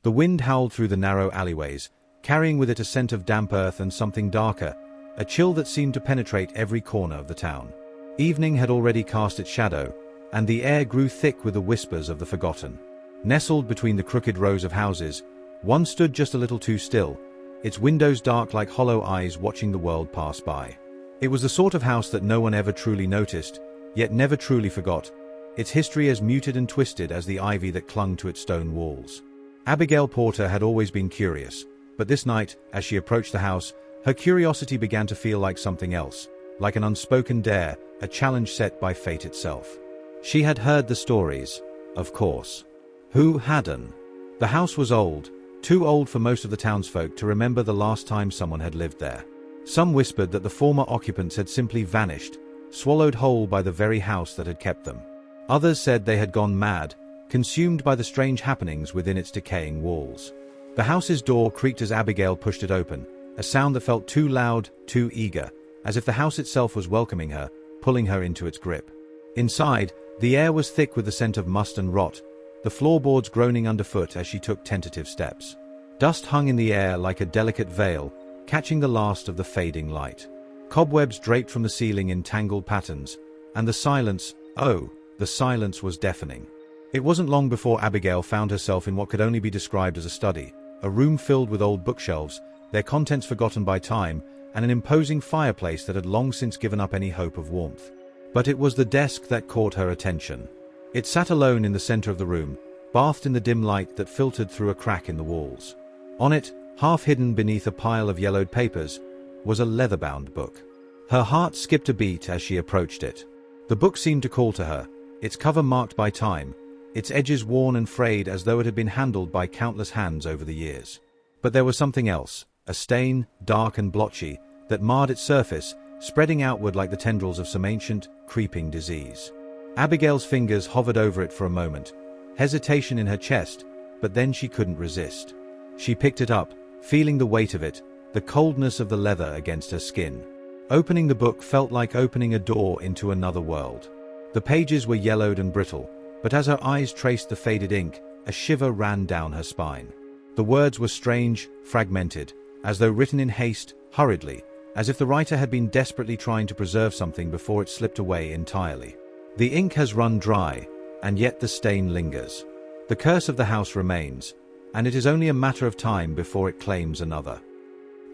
The wind howled through the narrow alleyways, carrying with it a scent of damp earth and something darker, a chill that seemed to penetrate every corner of the town. Evening had already cast its shadow, and the air grew thick with the whispers of the forgotten. Nestled between the crooked rows of houses, one stood just a little too still, its windows dark like hollow eyes watching the world pass by. It was the sort of house that no one ever truly noticed, yet never truly forgot, its history as muted and twisted as the ivy that clung to its stone walls. Abigail Porter had always been curious, but this night, as she approached the house, her curiosity began to feel like something else, like an unspoken dare, a challenge set by fate itself. She had heard the stories, of course. Who hadn't? The house was old, too old for most of the townsfolk to remember the last time someone had lived there. Some whispered that the former occupants had simply vanished, swallowed whole by the very house that had kept them. Others said they had gone mad, consumed by the strange happenings within its decaying walls. The house's door creaked as Abigail pushed it open, a sound that felt too loud, too eager, as if the house itself was welcoming her, pulling her into its grip. Inside, the air was thick with the scent of must and rot, the floorboards groaning underfoot as she took tentative steps. Dust hung in the air like a delicate veil, catching the last of the fading light. Cobwebs draped from the ceiling in tangled patterns, and the silence, oh, the silence was deafening. It wasn't long before Abigail found herself in what could only be described as a study, a room filled with old bookshelves, their contents forgotten by time, and an imposing fireplace that had long since given up any hope of warmth. But it was the desk that caught her attention. It sat alone in the center of the room, bathed in the dim light that filtered through a crack in the walls. On it, half hidden beneath a pile of yellowed papers, was a leather-bound book. Her heart skipped a beat as she approached it. The book seemed to call to her, its cover marked by time, its edges worn and frayed as though it had been handled by countless hands over the years. But there was something else, a stain, dark and blotchy, that marred its surface, spreading outward like the tendrils of some ancient, creeping disease. Abigail's fingers hovered over it for a moment, hesitation in her chest, but then she couldn't resist. She picked it up, feeling the weight of it, the coldness of the leather against her skin. Opening the book felt like opening a door into another world. The pages were yellowed and brittle, but as her eyes traced the faded ink, a shiver ran down her spine. The words were strange, fragmented, as though written in haste, hurriedly, as if the writer had been desperately trying to preserve something before it slipped away entirely. The ink has run dry, and yet the stain lingers. The curse of the house remains, and it is only a matter of time before it claims another.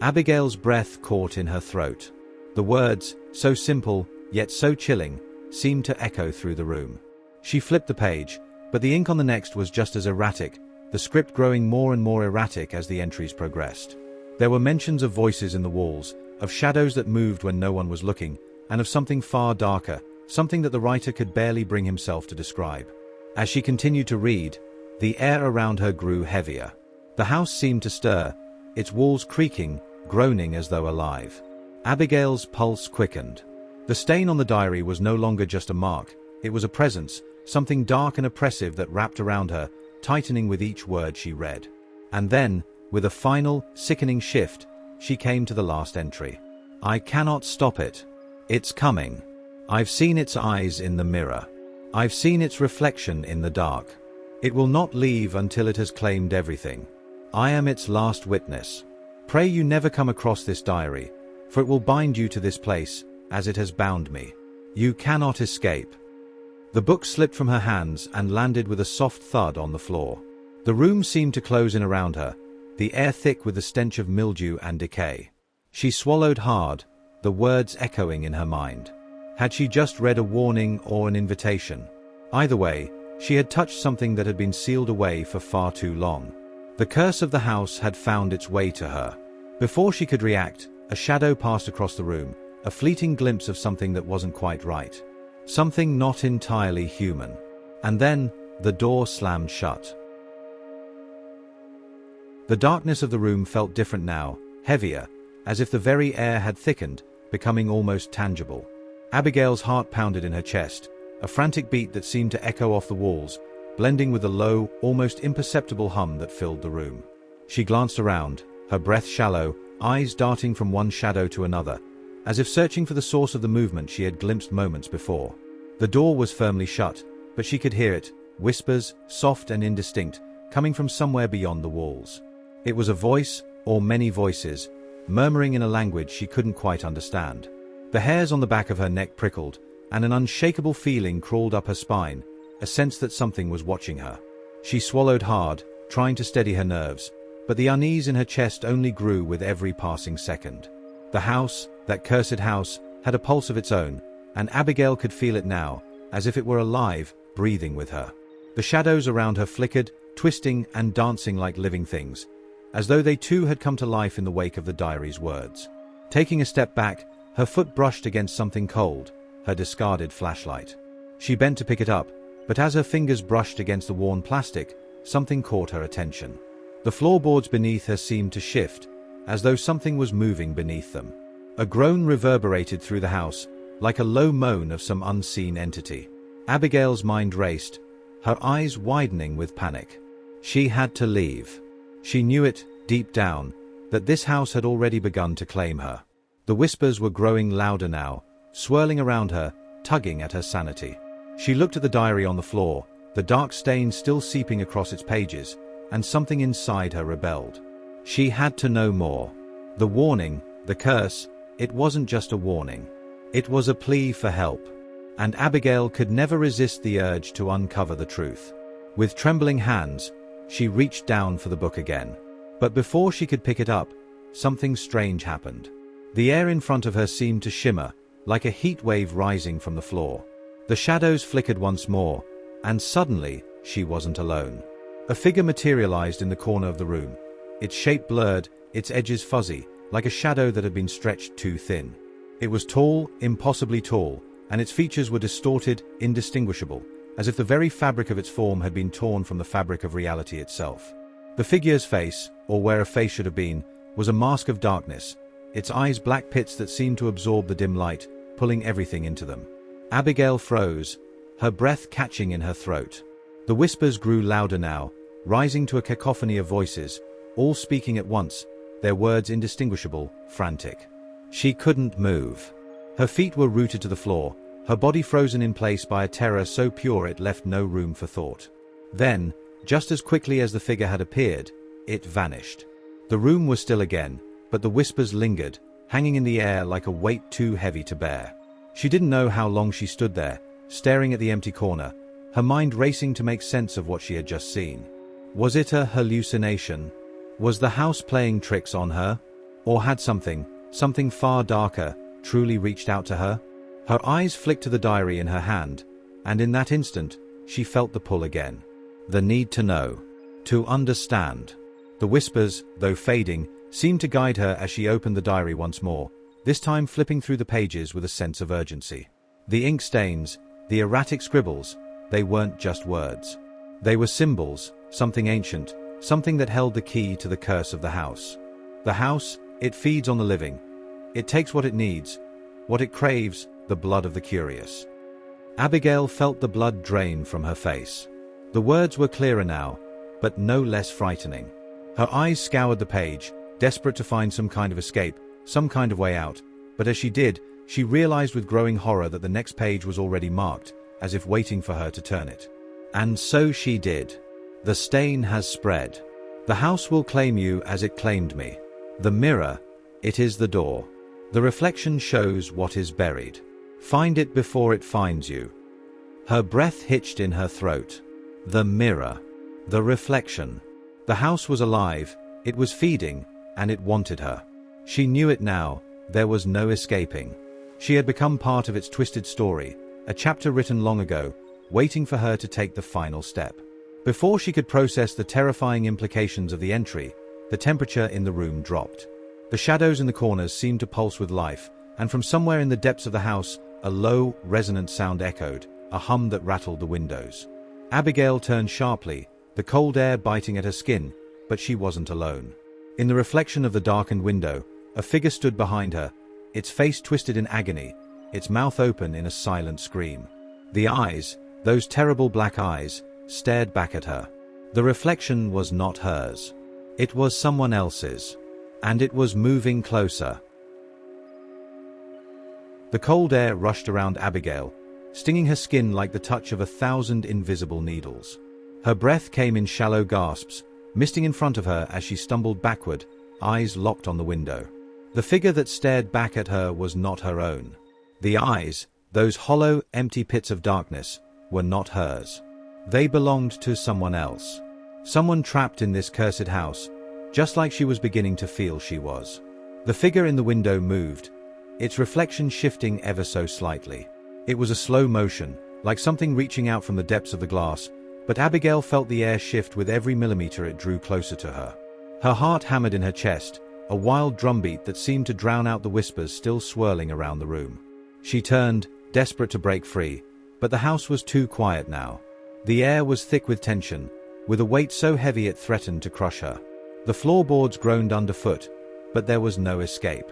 Abigail's breath caught in her throat. The words, so simple, yet so chilling, seemed to echo through the room. She flipped the page, but the ink on the next was just as erratic, the script growing more and more erratic as the entries progressed. There were mentions of voices in the walls, of shadows that moved when no one was looking, and of something far darker, something that the writer could barely bring himself to describe. As she continued to read, the air around her grew heavier. The house seemed to stir, its walls creaking, groaning as though alive. Abigail's pulse quickened. The stain on the diary was no longer just a mark, it was a presence, something dark and oppressive that wrapped around her, tightening with each word she read. And then, with a final, sickening shift, she came to the last entry. I cannot stop it. It's coming. I've seen its eyes in the mirror. I've seen its reflection in the dark. It will not leave until it has claimed everything. I am its last witness. Pray you never come across this diary, for it will bind you to this place, as it has bound me. You cannot escape. The book slipped from her hands and landed with a soft thud on the floor. The room seemed to close in around her, the air thick with the stench of mildew and decay. She swallowed hard, the words echoing in her mind. Had she just read a warning or an invitation? Either way, she had touched something that had been sealed away for far too long. The curse of the house had found its way to her. Before she could react, a shadow passed across the room, a fleeting glimpse of something that wasn't quite right. Something not entirely human. And then, the door slammed shut. The darkness of the room felt different now, heavier, as if the very air had thickened, becoming almost tangible. Abigail's heart pounded in her chest, a frantic beat that seemed to echo off the walls, blending with the low, almost imperceptible hum that filled the room. She glanced around, her breath shallow, eyes darting from one shadow to another, as if searching for the source of the movement she had glimpsed moments before. The door was firmly shut, but she could hear it, whispers, soft and indistinct, coming from somewhere beyond the walls. It was a voice, or many voices, murmuring in a language she couldn't quite understand. The hairs on the back of her neck prickled, and an unshakable feeling crawled up her spine, a sense that something was watching her. She swallowed hard, trying to steady her nerves, but the unease in her chest only grew with every passing second. The house, that cursed house, had a pulse of its own, and Abigail could feel it now, as if it were alive, breathing with her. The shadows around her flickered, twisting and dancing like living things, as though they too had come to life in the wake of the diary's words. Taking a step back, her foot brushed against something cold, her discarded flashlight. She bent to pick it up, but as her fingers brushed against the worn plastic, something caught her attention. The floorboards beneath her seemed to shift, as though something was moving beneath them. A groan reverberated through the house, like a low moan of some unseen entity. Abigail's mind raced, her eyes widening with panic. She had to leave. She knew it, deep down, that this house had already begun to claim her. The whispers were growing louder now, swirling around her, tugging at her sanity. She looked at the diary on the floor, the dark stain still seeping across its pages, and something inside her rebelled. She had to know more. The warning, the curse, it wasn't just a warning. It was a plea for help. And Abigail could never resist the urge to uncover the truth. With trembling hands, she reached down for the book again. But before she could pick it up, something strange happened. The air in front of her seemed to shimmer, like a heat wave rising from the floor. The shadows flickered once more, and suddenly, she wasn't alone. A figure materialized in the corner of the room, its shape blurred, its edges fuzzy, like a shadow that had been stretched too thin. It was tall, impossibly tall, and its features were distorted, indistinguishable, as if the very fabric of its form had been torn from the fabric of reality itself. The figure's face, or where a face should have been, was a mask of darkness, its eyes black pits that seemed to absorb the dim light, pulling everything into them. Abigail froze, her breath catching in her throat. The whispers grew louder now, rising to a cacophony of voices, all speaking at once, their words indistinguishable, frantic. She couldn't move. Her feet were rooted to the floor, her body frozen in place by a terror so pure it left no room for thought. Then, just as quickly as the figure had appeared, it vanished. The room was still again, but the whispers lingered, hanging in the air like a weight too heavy to bear. She didn't know how long she stood there, staring at the empty corner, her mind racing to make sense of what she had just seen. Was it a hallucination? Was the house playing tricks on her? Or had something far darker, truly reached out to her? Her eyes flicked to the diary in her hand, and in that instant, she felt the pull again. The need to know. To understand. The whispers, though fading, seemed to guide her as she opened the diary once more, this time flipping through the pages with a sense of urgency. The ink stains, the erratic scribbles, they weren't just words. They were symbols, something ancient, something that held the key to the curse of the house. The house, it feeds on the living. It takes what it needs, what it craves, the blood of the curious. Abigail felt the blood drain from her face. The words were clearer now, but no less frightening. Her eyes scoured the page, desperate to find some kind of escape, some kind of way out, but as she did, she realized with growing horror that the next page was already marked, as if waiting for her to turn it. And so she did. The stain has spread. The house will claim you as it claimed me. The mirror, it is the door. The reflection shows what is buried. Find it before it finds you. Her breath hitched in her throat. The mirror. The reflection. The house was alive, it was feeding, and it wanted her. She knew it now, there was no escaping. She had become part of its twisted story, a chapter written long ago, waiting for her to take the final step. Before she could process the terrifying implications of the entry, the temperature in the room dropped. The shadows in the corners seemed to pulse with life, and from somewhere in the depths of the house, a low, resonant sound echoed, a hum that rattled the windows. Abigail turned sharply, the cold air biting at her skin, but she wasn't alone. In the reflection of the darkened window, a figure stood behind her, its face twisted in agony, its mouth open in a silent scream. The eyes, those terrible black eyes, stared back at her. The reflection was not hers. It was someone else's. And it was moving closer. The cold air rushed around Abigail, stinging her skin like the touch of 1,000 invisible needles. Her breath came in shallow gasps, misting in front of her as she stumbled backward, eyes locked on the window. The figure that stared back at her was not her own. The eyes, those hollow, empty pits of darkness, were not hers. They belonged to someone else. Someone trapped in this cursed house, just like she was beginning to feel she was. The figure in the window moved, its reflection shifting ever so slightly. It was a slow motion, like something reaching out from the depths of the glass, but Abigail felt the air shift with every millimeter it drew closer to her. Her heart hammered in her chest, a wild drumbeat that seemed to drown out the whispers still swirling around the room. She turned, desperate to break free, but the house was too quiet now. The air was thick with tension, with a weight so heavy it threatened to crush her. The floorboards groaned underfoot, but there was no escape.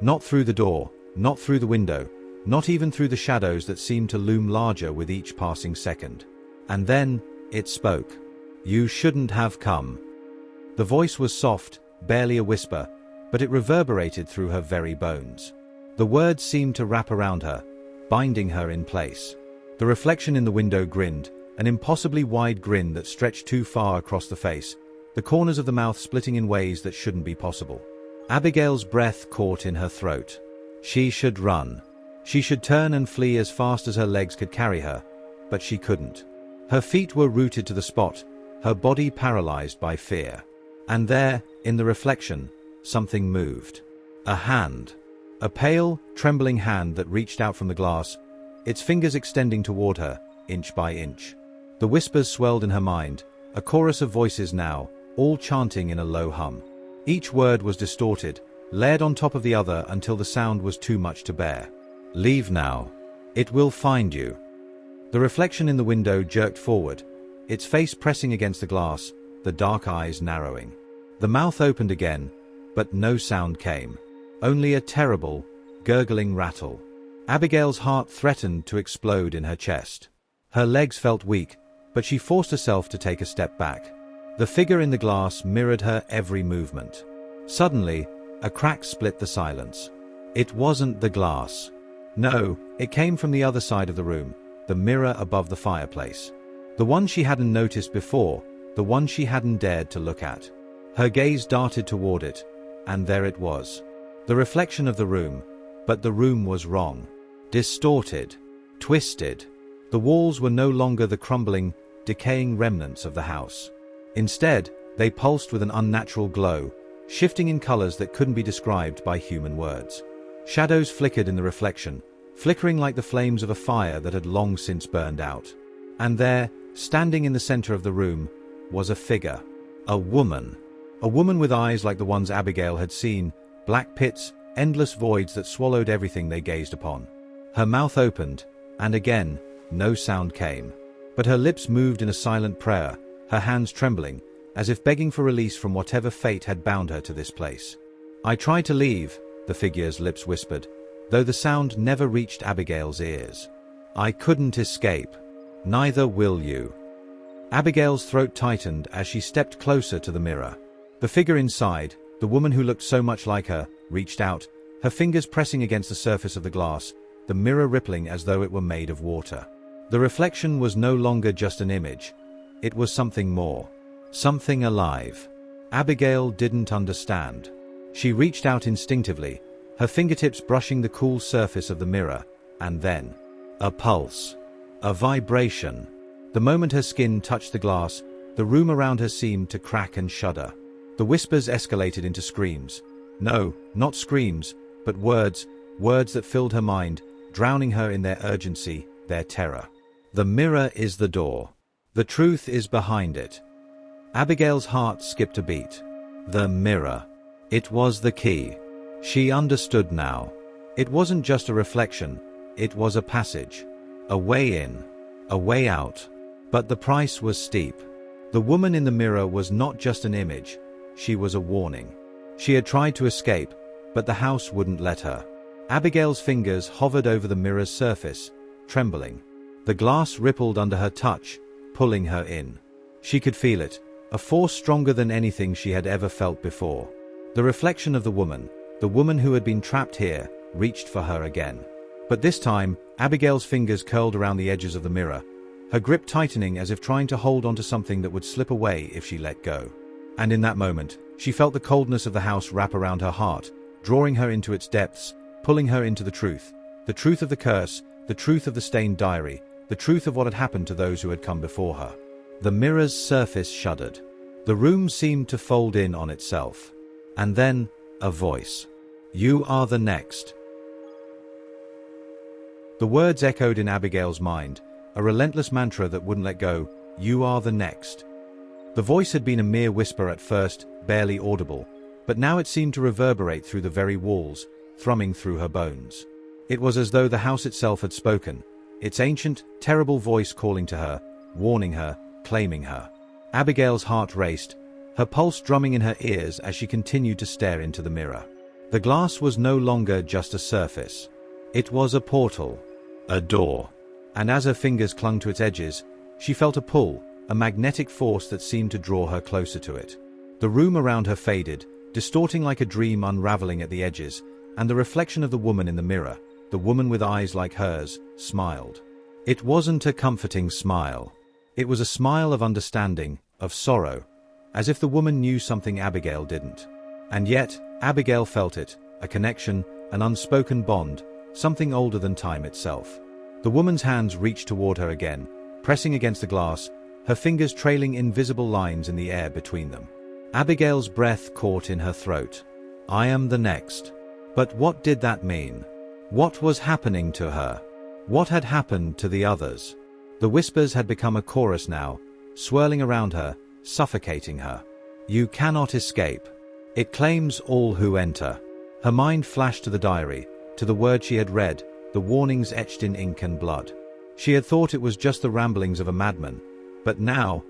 Not through the door, not through the window, not even through the shadows that seemed to loom larger with each passing second. And then, it spoke. "You shouldn't have come." The voice was soft, barely a whisper, but it reverberated through her very bones. The words seemed to wrap around her, binding her in place. The reflection in the window grinned, an impossibly wide grin that stretched too far across the face, the corners of the mouth splitting in ways that shouldn't be possible. Abigail's breath caught in her throat. She should run. She should turn and flee as fast as her legs could carry her, but she couldn't. Her feet were rooted to the spot, her body paralyzed by fear. And there, in the reflection, something moved. A hand. A pale, trembling hand that reached out from the glass, its fingers extending toward her, inch by inch. The whispers swelled in her mind, a chorus of voices now, all chanting in a low hum. Each word was distorted, layered on top of the other until the sound was too much to bear. "Leave now. It will find you." The reflection in the window jerked forward, its face pressing against the glass, the dark eyes narrowing. The mouth opened again, but no sound came. Only a terrible, gurgling rattle. Abigail's heart threatened to explode in her chest. Her legs felt weak, but she forced herself to take a step back. The figure in the glass mirrored her every movement. Suddenly, a crack split the silence. It wasn't the glass. No, it came from the other side of the room, the mirror above the fireplace. The one she hadn't noticed before, the one she hadn't dared to look at. Her gaze darted toward it, and there it was. The reflection of the room, but the room was wrong. Distorted. Twisted. The walls were no longer the crumbling, decaying remnants of the house. Instead, they pulsed with an unnatural glow, shifting in colors that couldn't be described by human words. Shadows flickered in the reflection, flickering like the flames of a fire that had long since burned out. And there, standing in the center of the room, was a figure. A woman. A woman with eyes like the ones Abigail had seen, black pits, endless voids that swallowed everything they gazed upon. Her mouth opened, and again, no sound came. But her lips moved in a silent prayer, her hands trembling, as if begging for release from whatever fate had bound her to this place. "I tried to leave," the figure's lips whispered, though the sound never reached Abigail's ears. "I couldn't escape. Neither will you." Abigail's throat tightened as she stepped closer to the mirror. The figure inside, the woman who looked so much like her, reached out, her fingers pressing against the surface of the glass, the mirror rippling as though it were made of water. The reflection was no longer just an image. It was something more. Something alive. Abigail didn't understand. She reached out instinctively, her fingertips brushing the cool surface of the mirror, and then, a pulse. A vibration. The moment her skin touched the glass, the room around her seemed to crack and shudder. The whispers escalated into screams. No, not screams, but words that filled her mind, drowning her in their urgency, their terror. The mirror is the door. The truth is behind it. Abigail's heart skipped a beat. The mirror. It was the key. She understood now. It wasn't just a reflection, it was a passage. A way in. A way out. But the price was steep. The woman in the mirror was not just an image, she was a warning. She had tried to escape, but the house wouldn't let her. Abigail's fingers hovered over the mirror's surface, trembling. The glass rippled under her touch, pulling her in. She could feel it, a force stronger than anything she had ever felt before. The reflection of the woman who had been trapped here, reached for her again. But this time, Abigail's fingers curled around the edges of the mirror, her grip tightening as if trying to hold onto something that would slip away if she let go. And in that moment, she felt the coldness of the house wrap around her heart, drawing her into its depths, pulling her into the truth of the curse, the truth of the stained diary, the truth of what had happened to those who had come before her. The mirror's surface shuddered. The room seemed to fold in on itself. And then, a voice. "You are the next." The words echoed in Abigail's mind, a relentless mantra that wouldn't let go. "You are the next." The voice had been a mere whisper at first, barely audible, but now it seemed to reverberate through the very walls, thrumming through her bones. It was as though the house itself had spoken, its ancient, terrible voice calling to her, warning her, claiming her. Abigail's heart raced, her pulse drumming in her ears as she continued to stare into the mirror. The glass was no longer just a surface. It was a portal, a door. And as her fingers clung to its edges, she felt a pull, a magnetic force that seemed to draw her closer to it. The room around her faded, distorting like a dream unraveling at the edges, and the reflection of the woman in the mirror, the woman with eyes like hers, smiled. It wasn't a comforting smile. It was a smile of understanding, of sorrow, as if the woman knew something Abigail didn't. And yet, Abigail felt it, a connection, an unspoken bond, something older than time itself. The woman's hands reached toward her again, pressing against the glass, her fingers trailing invisible lines in the air between them. Abigail's breath caught in her throat. "I am the next." But what did that mean? What was happening to her? What had happened to the others? The whispers had become a chorus now, swirling around her, suffocating her. "You cannot escape. It claims all who enter." Her mind flashed to the diary, to the words she had read, the warnings etched in ink and blood. She had thought it was just the ramblings of a madman, but now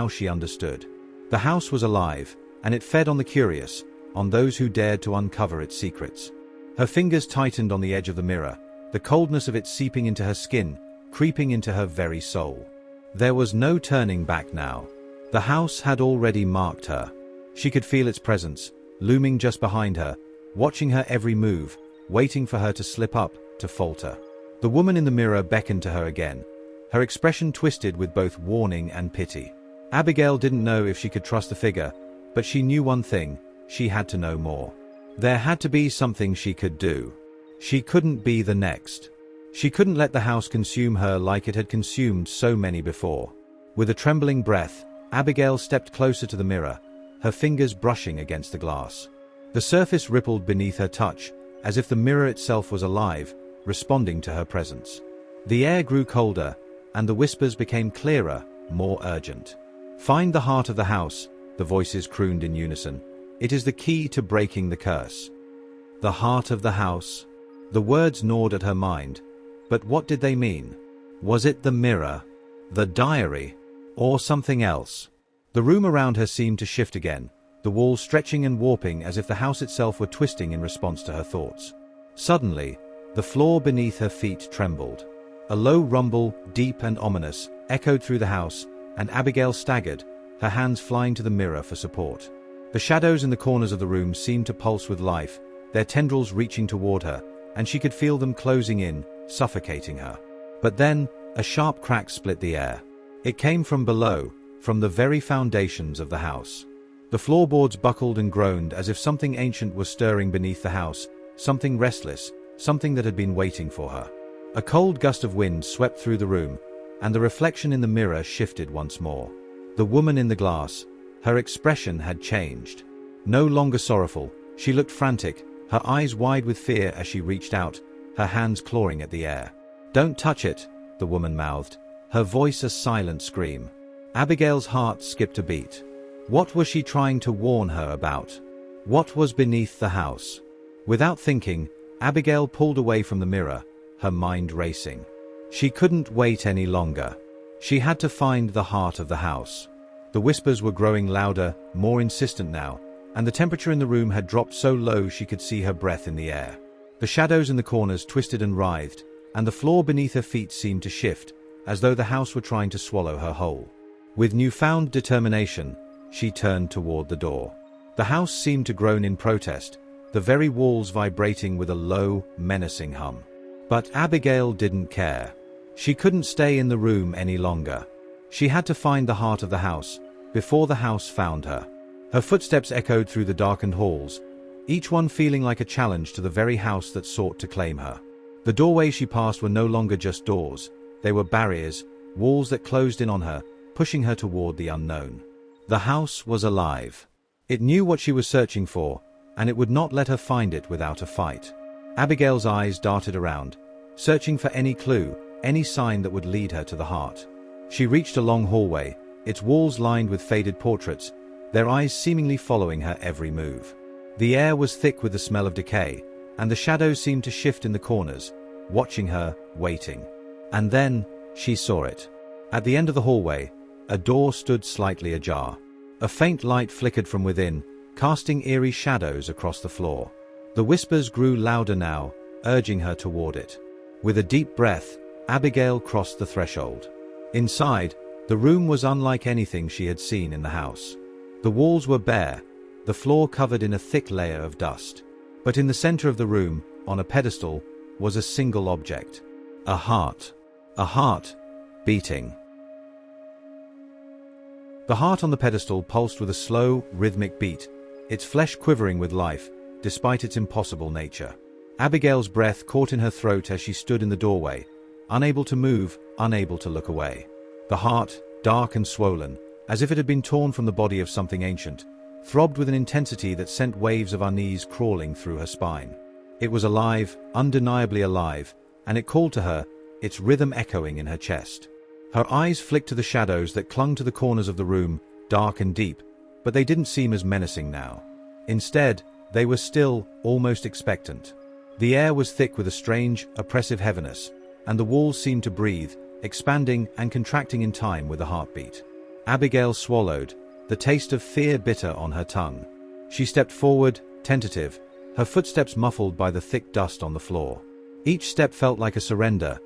she understood. The house was alive, and it fed on the curious, on those who dared to uncover its secrets. Her fingers tightened on the edge of the mirror, the coldness of it seeping into her skin, creeping into her very soul. There was no turning back now. The house had already marked her. She could feel its presence, looming just behind her, watching her every move, waiting for her to slip up, to falter. The woman in the mirror beckoned to her again, her expression twisted with both warning and pity. Abigail didn't know if she could trust the figure, but she knew one thing: she had to know more. There had to be something she could do. She couldn't be the next. She couldn't let the house consume her like it had consumed so many before. With a trembling breath, Abigail stepped closer to the mirror, her fingers brushing against the glass. The surface rippled beneath her touch, as if the mirror itself was alive, responding to her presence. The air grew colder, and the whispers became clearer, more urgent. "Find the heart of the house," the voices crooned in unison. "It is the key to breaking the curse." The heart of the house? The words gnawed at her mind. But what did they mean? Was it the mirror, the diary, or something else? The room around her seemed to shift again, the walls stretching and warping as if the house itself were twisting in response to her thoughts. Suddenly, the floor beneath her feet trembled. A low rumble, deep and ominous, echoed through the house, and Abigail staggered, her hands flying to the mirror for support. The shadows in the corners of the room seemed to pulse with life, their tendrils reaching toward her, and she could feel them closing in, suffocating her. But then, a sharp crack split the air. It came from below, from the very foundations of the house. The floorboards buckled and groaned as if something ancient was stirring beneath the house, something restless, something that had been waiting for her. A cold gust of wind swept through the room, and the reflection in the mirror shifted once more. The woman in the glass, her expression had changed. No longer sorrowful, she looked frantic, her eyes wide with fear as she reached out, her hands clawing at the air. "Don't touch it," the woman mouthed, her voice a silent scream. Abigail's heart skipped a beat. What was she trying to warn her about? What was beneath the house? Without thinking, Abigail pulled away from the mirror, her mind racing. She couldn't wait any longer. She had to find the heart of the house. The whispers were growing louder, more insistent now, and the temperature in the room had dropped so low she could see her breath in the air. The shadows in the corners twisted and writhed, and the floor beneath her feet seemed to shift, as though the house were trying to swallow her whole. With newfound determination, she turned toward the door. The house seemed to groan in protest, the very walls vibrating with a low, menacing hum. But Abigail didn't care. She couldn't stay in the room any longer. She had to find the heart of the house, before the house found her. Her footsteps echoed through the darkened halls, each one feeling like a challenge to the very house that sought to claim her. The doorways she passed were no longer just doors. They were barriers, walls that closed in on her, pushing her toward the unknown. The house was alive. It knew what she was searching for, and it would not let her find it without a fight. Abigail's eyes darted around, searching for any clue, any sign that would lead her to the heart. She reached a long hallway, its walls lined with faded portraits, their eyes seemingly following her every move. The air was thick with the smell of decay, and the shadows seemed to shift in the corners, watching her, waiting. And then, she saw it. At the end of the hallway, a door stood slightly ajar. A faint light flickered from within, casting eerie shadows across the floor. The whispers grew louder now, urging her toward it. With a deep breath, Abigail crossed the threshold. Inside, the room was unlike anything she had seen in the house. The walls were bare, the floor covered in a thick layer of dust. But in the center of the room, on a pedestal, was a single object. A heart. A heart, beating. The heart on the pedestal pulsed with a slow, rhythmic beat, its flesh quivering with life, despite its impossible nature. Abigail's breath caught in her throat as she stood in the doorway, unable to move, unable to look away. The heart, dark and swollen, as if it had been torn from the body of something ancient, throbbed with an intensity that sent waves of unease crawling through her spine. It was alive, undeniably alive, and it called to her, its rhythm echoing in her chest. Her eyes flicked to the shadows that clung to the corners of the room, dark and deep, but they didn't seem as menacing now. Instead, they were still, almost expectant. The air was thick with a strange, oppressive heaviness, and the walls seemed to breathe, expanding and contracting in time with the heartbeat. Abigail swallowed, the taste of fear bitter on her tongue. She stepped forward, tentative, her footsteps muffled by the thick dust on the floor. Each step felt like a surrender,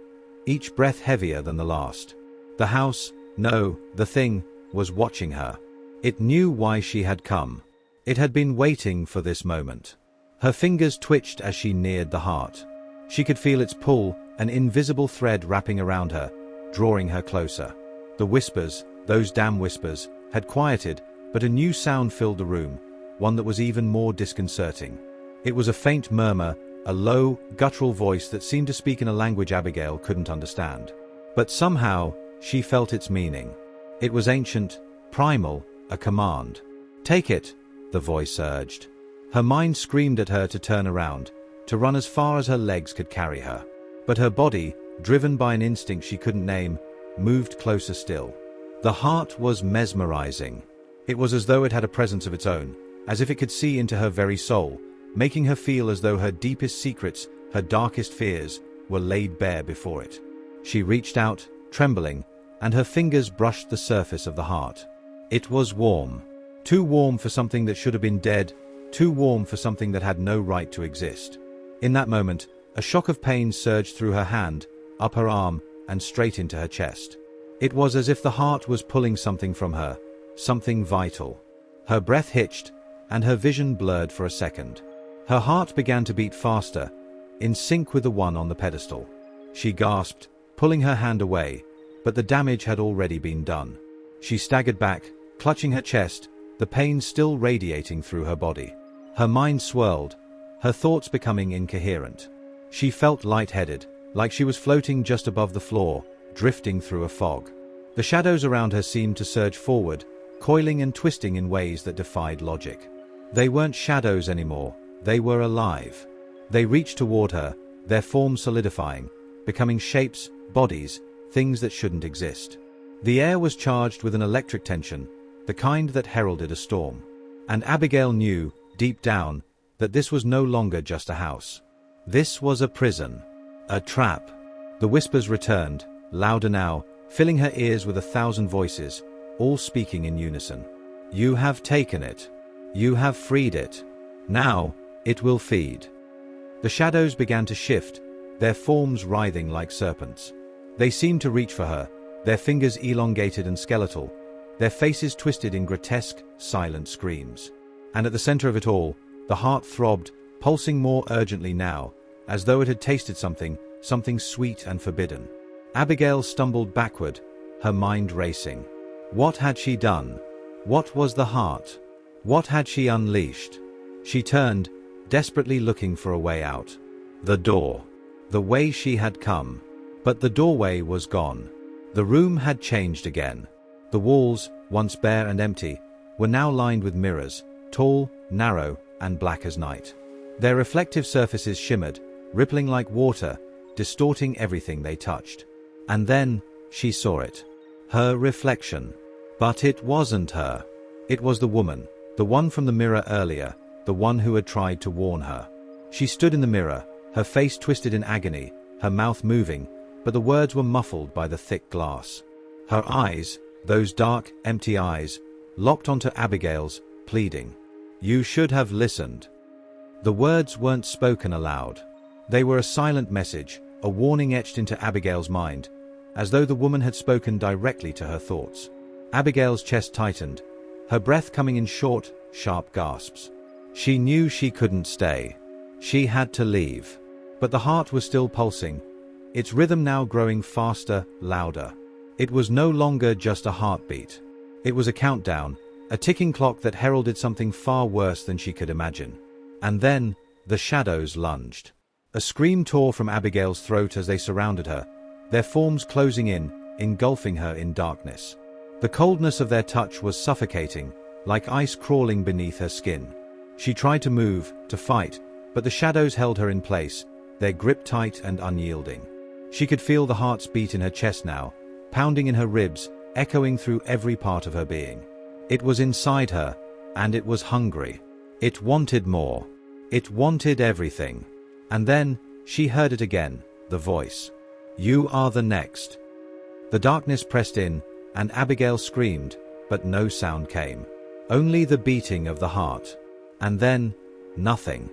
each breath heavier than the last. The house, no, the thing, was watching her. It knew why she had come. It had been waiting for this moment. Her fingers twitched as she neared the heart. She could feel its pull, an invisible thread wrapping around her, drawing her closer. The whispers, those damn whispers, had quieted, but a new sound filled the room, one that was even more disconcerting. It was a faint murmur, a low, guttural voice that seemed to speak in a language Abigail couldn't understand. But somehow, she felt its meaning. It was ancient, primal, a command. "Take it," the voice urged. Her mind screamed at her to turn around, to run as far as her legs could carry her. But her body, driven by an instinct she couldn't name, moved closer still. The heart was mesmerizing. It was as though it had a presence of its own, as if it could see into her very soul, making her feel as though her deepest secrets, her darkest fears, were laid bare before it. She reached out, trembling, and her fingers brushed the surface of the heart. It was warm. Too warm for something that should have been dead, too warm for something that had no right to exist. In that moment, a shock of pain surged through her hand, up her arm, and straight into her chest. It was as if the heart was pulling something from her, something vital. Her breath hitched, and her vision blurred for a second. Her heart began to beat faster, in sync with the one on the pedestal. She gasped, pulling her hand away, but the damage had already been done. She staggered back, clutching her chest, the pain still radiating through her body. Her mind swirled, her thoughts becoming incoherent. She felt lightheaded, like she was floating just above the floor, drifting through a fog. The shadows around her seemed to surge forward, coiling and twisting in ways that defied logic. They weren't shadows anymore, they were alive. They reached toward her, their forms solidifying, becoming shapes, bodies, things that shouldn't exist. The air was charged with an electric tension, the kind that heralded a storm. And Abigail knew, deep down, that this was no longer just a house. This was a prison. A trap. The whispers returned, louder now, filling her ears with 1,000 voices, all speaking in unison. "You have taken it. You have freed it. Now, it will feed." The shadows began to shift, their forms writhing like serpents. They seemed to reach for her, their fingers elongated and skeletal, their faces twisted in grotesque, silent screams. And at the center of it all, the heart throbbed, pulsing more urgently now, as though it had tasted something sweet and forbidden. Abigail stumbled backward, her mind racing. What had she done? What was the heart? What had she unleashed? She turned, desperately looking for a way out. The door. The way she had come. But the doorway was gone. The room had changed again. The walls, once bare and empty, were now lined with mirrors, tall, narrow, and black as night. Their reflective surfaces shimmered, rippling like water, distorting everything they touched. And then, she saw it. Her reflection. But it wasn't her. It was the woman, the one from the mirror earlier, the one who had tried to warn her. She stood in the mirror, her face twisted in agony, her mouth moving, but the words were muffled by the thick glass. Her eyes, those dark, empty eyes, locked onto Abigail's, pleading. You should have listened. The words weren't spoken aloud. They were a silent message, a warning etched into Abigail's mind, as though the woman had spoken directly to her thoughts. Abigail's chest tightened, her breath coming in short, sharp gasps. She knew she couldn't stay. She had to leave. But the heart was still pulsing, its rhythm now growing faster, louder. It was no longer just a heartbeat. It was a countdown, a ticking clock that heralded something far worse than she could imagine. And then, the shadows lunged. A scream tore from Abigail's throat as they surrounded her, their forms closing in, engulfing her in darkness. The coldness of their touch was suffocating, like ice crawling beneath her skin. She tried to move, to fight, but the shadows held her in place, their grip tight and unyielding. She could feel the heart's beat in her chest now, pounding in her ribs, echoing through every part of her being. It was inside her, and it was hungry. It wanted more. It wanted everything. And then, she heard it again, the voice. You are the next. The darkness pressed in, and Abigail screamed, but no sound came. Only the beating of the heart. And then, nothing.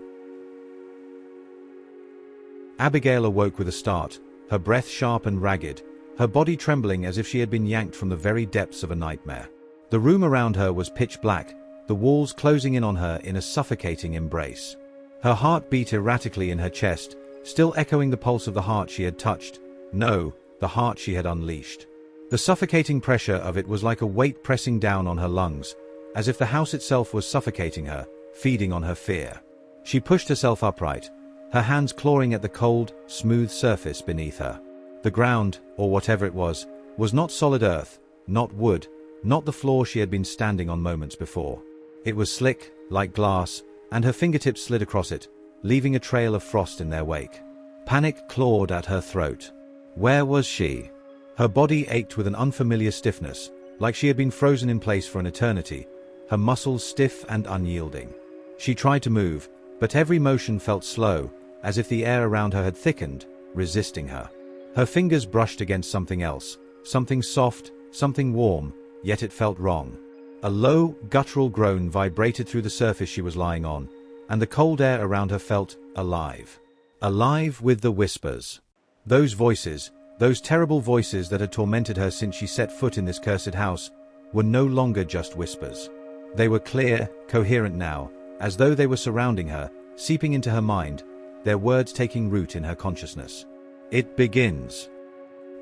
Abigail awoke with a start, her breath sharp and ragged, her body trembling as if she had been yanked from the very depths of a nightmare. The room around her was pitch black, the walls closing in on her in a suffocating embrace. Her heart beat erratically in her chest, still echoing the pulse of the heart she had touched. No, the heart she had unleashed. The suffocating pressure of it was like a weight pressing down on her lungs, as if the house itself was suffocating her, feeding on her fear. She pushed herself upright, her hands clawing at the cold, smooth surface beneath her. The ground, or whatever it was not solid earth, not wood, not the floor she had been standing on moments before. It was slick, like glass, and her fingertips slid across it, leaving a trail of frost in their wake. Panic clawed at her throat. Where was she? Her body ached with an unfamiliar stiffness, like she had been frozen in place for an eternity, her muscles stiff and unyielding. She tried to move, but every motion felt slow, as if the air around her had thickened, resisting her. Her fingers brushed against something else, something soft, something warm, yet it felt wrong. A low, guttural groan vibrated through the surface she was lying on, and the cold air around her felt alive. Alive with the whispers. Those voices, those terrible voices that had tormented her since she set foot in this cursed house, were no longer just whispers. They were clear, coherent now, as though they were surrounding her, seeping into her mind, their words taking root in her consciousness. It begins.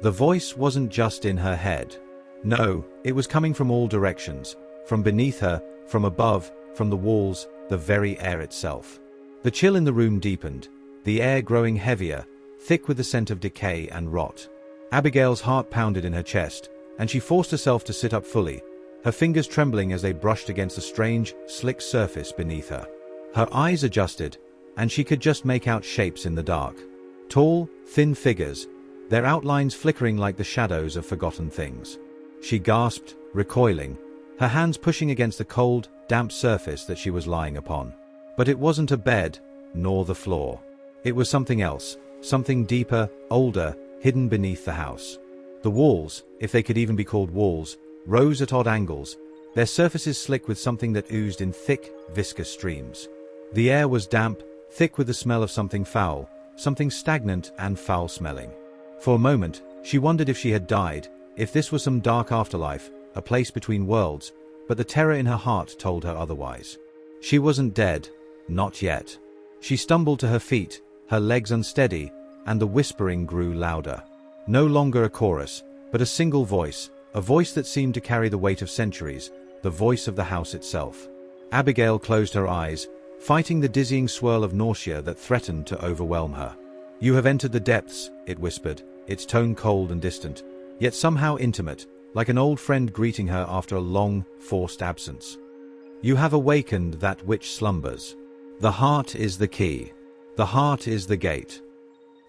The voice wasn't just in her head. No, it was coming from all directions, from beneath her, from above, from the walls, the very air itself. The chill in the room deepened, the air growing heavier, thick with the scent of decay and rot. Abigail's heart pounded in her chest, and she forced herself to sit up fully, her fingers trembling as they brushed against the strange, slick surface beneath her. Her eyes adjusted, and she could just make out shapes in the dark. Tall, thin figures, their outlines flickering like the shadows of forgotten things. She gasped, recoiling, her hands pushing against the cold, damp surface that she was lying upon. But it wasn't a bed, nor the floor. It was something else, something deeper, older, hidden beneath the house. The walls, if they could even be called walls, rose at odd angles, their surfaces slick with something that oozed in thick, viscous streams. The air was damp, thick with the smell of something foul, something stagnant and foul-smelling. For a moment, she wondered if she had died, if this was some dark afterlife, a place between worlds, but the terror in her heart told her otherwise. She wasn't dead, not yet. She stumbled to her feet, her legs unsteady, and the whispering grew louder. No longer a chorus, but a single voice, a voice that seemed to carry the weight of centuries, the voice of the house itself. Abigail closed her eyes, fighting the dizzying swirl of nausea that threatened to overwhelm her. "You have entered the depths," it whispered, its tone cold and distant, yet somehow intimate, like an old friend greeting her after a long, forced absence. "You have awakened that which slumbers. The heart is the key. The heart is the gate."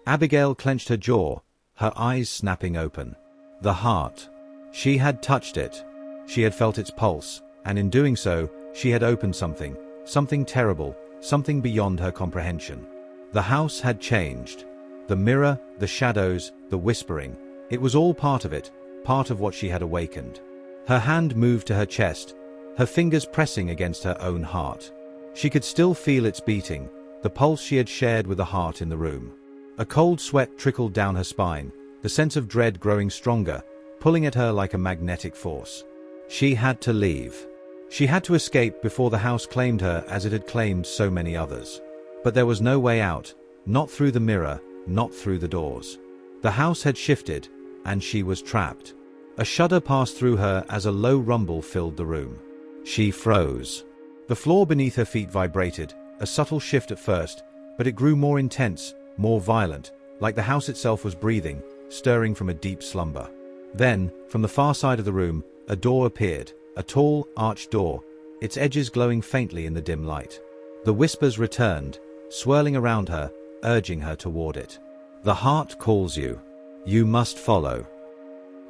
Abigail clenched her jaw, her eyes snapping open. The heart. She had touched it. She had felt its pulse, and in doing so, she had opened something, something terrible, something beyond her comprehension. The house had changed. The mirror, the shadows, the whispering, it was all part of it, part of what she had awakened. Her hand moved to her chest, her fingers pressing against her own heart. She could still feel its beating, the pulse she had shared with the heart in the room. A cold sweat trickled down her spine, the sense of dread growing stronger, pulling at her like a magnetic force. She had to leave. She had to escape before the house claimed her as it had claimed so many others. But there was no way out, not through the mirror, not through the doors. The house had shifted, and she was trapped. A shudder passed through her as a low rumble filled the room. She froze. The floor beneath her feet vibrated, a subtle shift at first, but it grew more intense, more violent, like the house itself was breathing, stirring from a deep slumber. Then, from the far side of the room, a door appeared, a tall, arched door, its edges glowing faintly in the dim light. The whispers returned, swirling around her, urging her toward it. "The heart calls you. You must follow."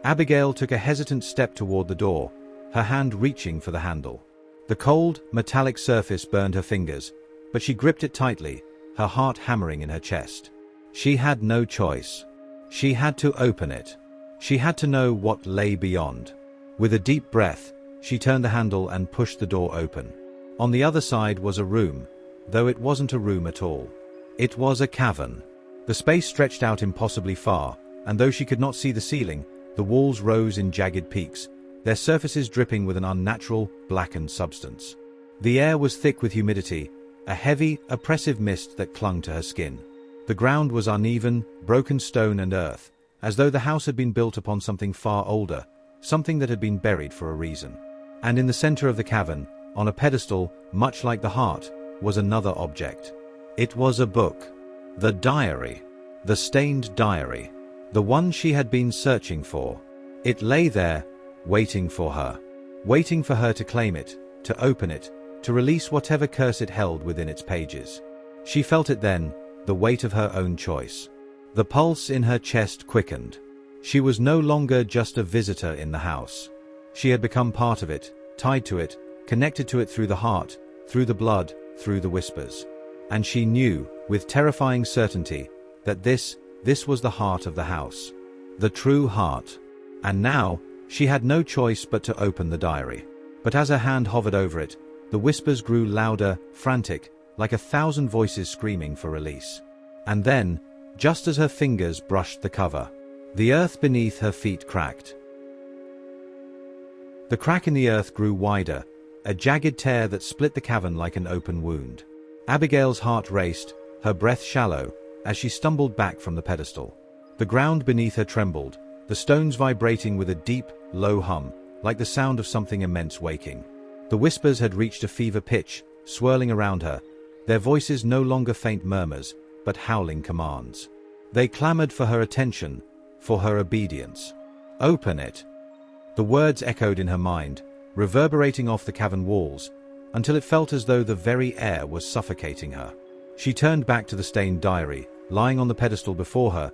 Abigail took a hesitant step toward the door, her hand reaching for the handle. The cold, metallic surface burned her fingers, but she gripped it tightly, her heart hammering in her chest. She had no choice. She had to open it. She had to know what lay beyond. With a deep breath, she turned the handle and pushed the door open. On the other side was a room, though it wasn't a room at all. It was a cavern. The space stretched out impossibly far, and though she could not see the ceiling, the walls rose in jagged peaks, their surfaces dripping with an unnatural, blackened substance. The air was thick with humidity, a heavy, oppressive mist that clung to her skin. The ground was uneven, broken stone and earth, as though the house had been built upon something far older, something that had been buried for a reason. And in the center of the cavern, on a pedestal, much like the heart, was another object. It was a book. The diary. The stained diary. The one she had been searching for. It lay there, waiting for her. Waiting for her to claim it, to open it, to release whatever curse it held within its pages. She felt it then, the weight of her own choice. The pulse in her chest quickened. She was no longer just a visitor in the house. She had become part of it, tied to it, connected to it through the heart, through the blood, through the whispers. And she knew, with terrifying certainty, that this was the heart of the house. The true heart. And now, she had no choice but to open the diary. But as her hand hovered over it, the whispers grew louder, frantic, like 1,000 voices screaming for release. And then, just as her fingers brushed the cover, the earth beneath her feet cracked. The crack in the earth grew wider, a jagged tear that split the cavern like an open wound. Abigail's heart raced, her breath shallow, as she stumbled back from the pedestal. The ground beneath her trembled, the stones vibrating with a deep, low hum, like the sound of something immense waking. The whispers had reached a fever pitch, swirling around her, their voices no longer faint murmurs, but howling commands. They clamored for her attention, for her obedience. "Open it." The words echoed in her mind, reverberating off the cavern walls, until it felt as though the very air was suffocating her. She turned back to the stained diary, lying on the pedestal before her,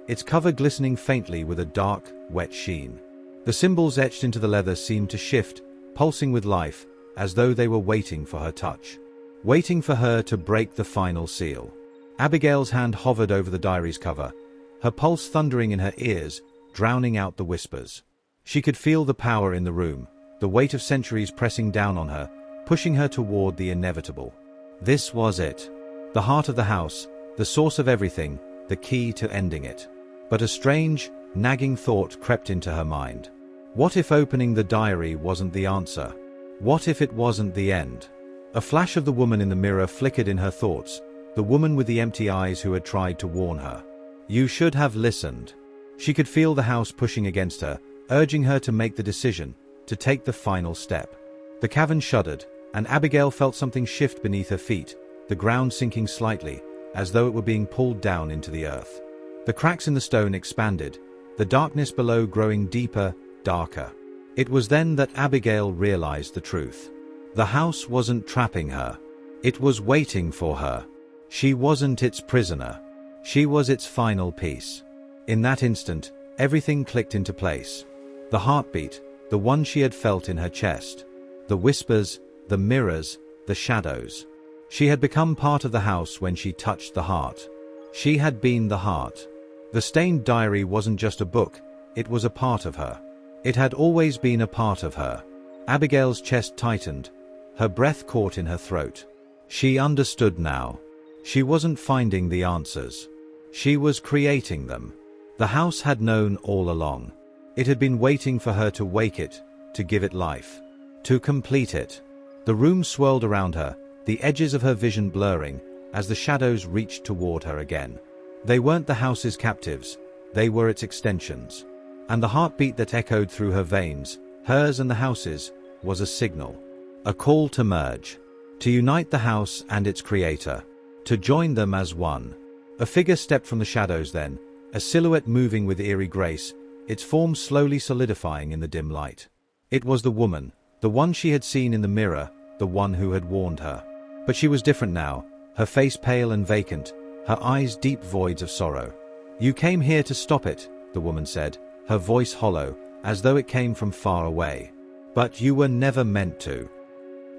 its cover glistening faintly with a dark, wet sheen. The symbols etched into the leather seemed to shift, pulsing with life, as though they were waiting for her touch. Waiting for her to break the final seal. Abigail's hand hovered over the diary's cover, her pulse thundering in her ears, drowning out the whispers. She could feel the power in the room, the weight of centuries pressing down on her, pushing her toward the inevitable. This was it. The heart of the house, the source of everything, the key to ending it. But a strange, nagging thought crept into her mind. What if opening the diary wasn't the answer? What if it wasn't the end? A flash of the woman in the mirror flickered in her thoughts, the woman with the empty eyes who had tried to warn her. "You should have listened." She could feel the house pushing against her, urging her to make the decision, to take the final step. The cavern shuddered, and Abigail felt something shift beneath her feet, the ground sinking slightly, as though it were being pulled down into the earth. The cracks in the stone expanded, the darkness below growing deeper, darker. It was then that Abigail realized the truth. The house wasn't trapping her. It was waiting for her. She wasn't its prisoner. She was its final piece. In that instant, everything clicked into place. The heartbeat, the one she had felt in her chest. The whispers, the mirrors, the shadows. She had become part of the house when she touched the heart. She had been the heart. The stained diary wasn't just a book, it was a part of her. It had always been a part of her. Abigail's chest tightened, her breath caught in her throat. She understood now. She wasn't finding the answers. She was creating them. The house had known all along. It had been waiting for her to wake it, to give it life, to complete it. The room swirled around her, the edges of her vision blurring, as the shadows reached toward her again. They weren't the house's captives, they were its extensions. And the heartbeat that echoed through her veins, hers and the house's, was a signal. A call to merge. To unite the house and its creator. To join them as one. A figure stepped from the shadows then, a silhouette moving with eerie grace, its form slowly solidifying in the dim light. It was the woman, the one she had seen in the mirror, the one who had warned her. But she was different now, her face pale and vacant, her eyes deep voids of sorrow. "You came here to stop it," the woman said, her voice hollow, as though it came from far away. "But you were never meant to."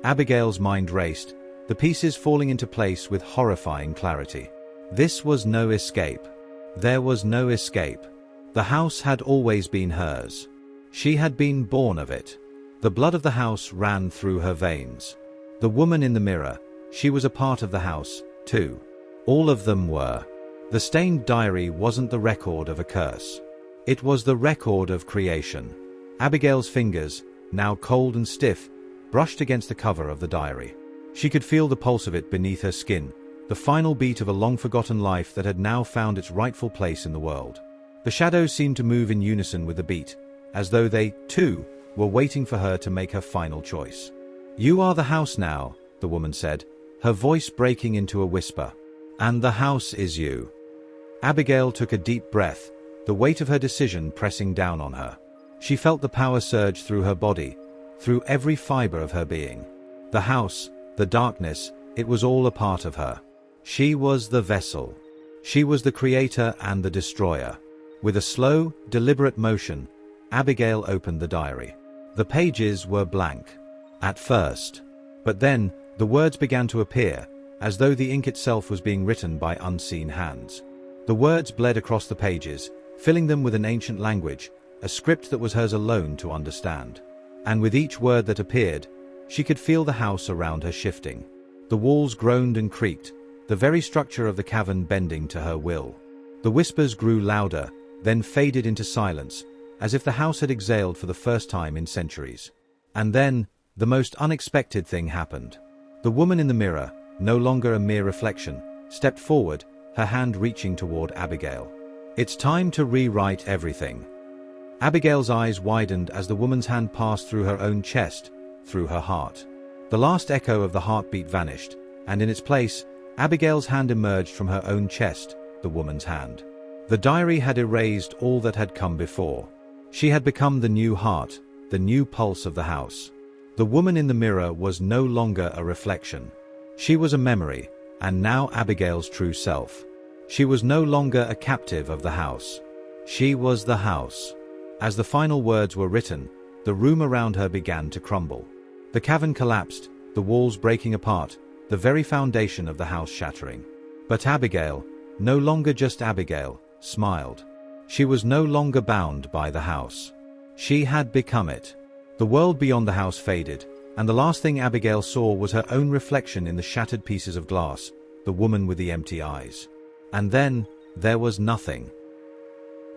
Abigail's mind raced, the pieces falling into place with horrifying clarity. This was no escape. There was no escape. The house had always been hers. She had been born of it. The blood of the house ran through her veins. The woman in the mirror, she was a part of the house, too. All of them were. The stained diary wasn't the record of a curse. It was the record of creation. Abigail's fingers, now cold and stiff, brushed against the cover of the diary. She could feel the pulse of it beneath her skin, the final beat of a long-forgotten life that had now found its rightful place in the world. The shadows seemed to move in unison with the beat, as though they, too, were waiting for her to make her final choice. "You are the house now," the woman said, her voice breaking into a whisper. "And the house is you." Abigail took a deep breath, the weight of her decision pressing down on her. She felt the power surge through her body, through every fiber of her being. The house, the darkness, it was all a part of her. She was the vessel. She was the creator and the destroyer. With a slow, deliberate motion, Abigail opened the diary. The pages were blank. At first. But then, the words began to appear, as though the ink itself was being written by unseen hands. The words bled across the pages, filling them with an ancient language, a script that was hers alone to understand. And with each word that appeared, she could feel the house around her shifting. The walls groaned and creaked, the very structure of the cavern bending to her will. The whispers grew louder, then faded into silence, as if the house had exhaled for the first time in centuries. And then, the most unexpected thing happened. The woman in the mirror, no longer a mere reflection, stepped forward, her hand reaching toward Abigail. "It's time to rewrite everything." Abigail's eyes widened as the woman's hand passed through her own chest, through her heart. The last echo of the heartbeat vanished, and in its place, Abigail's hand emerged from her own chest, the woman's hand. The diary had erased all that had come before. She had become the new heart, the new pulse of the house. The woman in the mirror was no longer a reflection. She was a memory, and now Abigail's true self. She was no longer a captive of the house. She was the house. As the final words were written, the room around her began to crumble. The cavern collapsed, the walls breaking apart, the very foundation of the house shattering. But Abigail, no longer just Abigail, smiled. She was no longer bound by the house. She had become it. The world beyond the house faded, and the last thing Abigail saw was her own reflection in the shattered pieces of glass, the woman with the empty eyes. And then, there was nothing.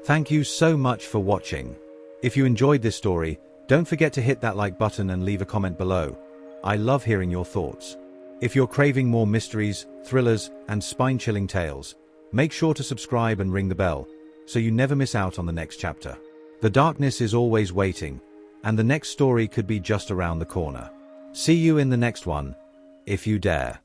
Thank you so much for watching. If you enjoyed this story, don't forget to hit that like button and leave a comment below. I love hearing your thoughts. If you're craving more mysteries, thrillers, and spine-chilling tales, make sure to subscribe and ring the bell, so you never miss out on the next chapter. The darkness is always waiting, and the next story could be just around the corner. See you in the next one, if you dare.